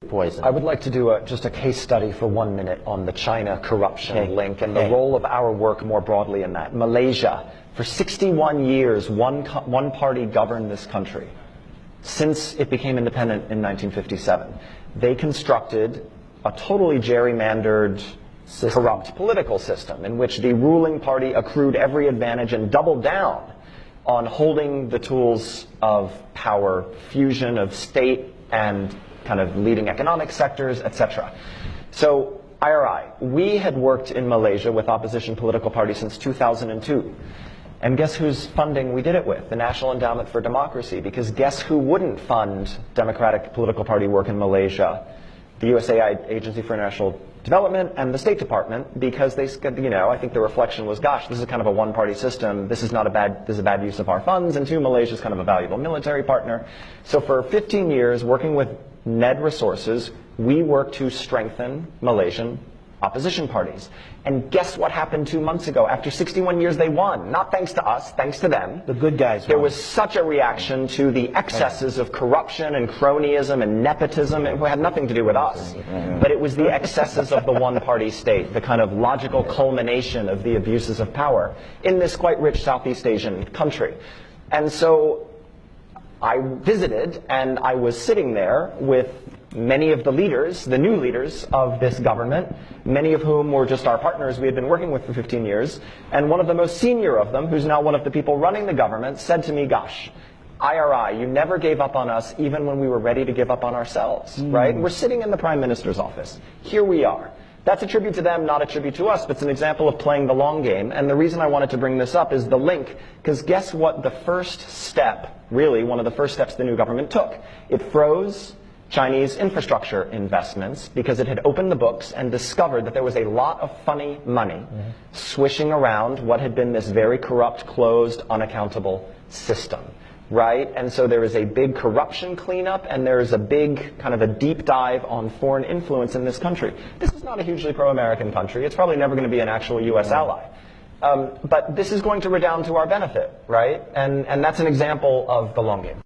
poison. I would like to do just a case study for 1 minute on the China corruption link and the role of our work more broadly in that. Malaysia, for 61 years, one party governed this country. Since it became independent in 1957, they constructed a totally gerrymandered, corrupt political system in which the ruling party accrued every advantage and doubled down on holding the tools of power, fusion of state and kind of leading economic sectors, etc. So, IRI, we had worked in Malaysia with opposition political parties since 2002. And guess whose funding we did it with? The National Endowment for Democracy. Because guess who wouldn't fund Democratic political party work in Malaysia? The USAID Agency for International Development and the State Department, because they, I think the reflection was, gosh, this is kind of a one-party system. This is a bad use of our funds. And two, Malaysia is kind of a valuable military partner. So for 15 years, working with NED resources, we worked to strengthen Malaysian opposition parties. And guess what happened 2 months ago? After 61 years, they won. Not thanks to us, thanks to them. The good guys won. There was such a reaction to the excesses of corruption and cronyism and nepotism. It had nothing to do with us. But it was the excesses of the one-party state, the kind of logical culmination of the abuses of power in this quite rich Southeast Asian country. And so I visited, and I was sitting there with many of the leaders, the new leaders of this government, many of whom were just our partners we had been working with for 15 years. And one of the most senior of them, who's now one of the people running the government, said to me, gosh, IRI, you never gave up on us even when we were ready to give up on ourselves, right? And we're sitting in the Prime Minister's office. Here we are. That's a tribute to them, not a tribute to us, but it's an example of playing the long game. And the reason I wanted to bring this up is the link, because guess what the first step, really one of the first steps the new government took? It froze Chinese infrastructure investments because it had opened the books and discovered that there was a lot of funny money swishing around what had been this very corrupt, closed, unaccountable system. Right? And so there is a big corruption cleanup, and there is a big kind of a deep dive on foreign influence in this country. This is not a hugely pro-American country. It's probably never going to be an actual U.S. ally. But this is going to redound to our benefit, right? And that's an example of the long game.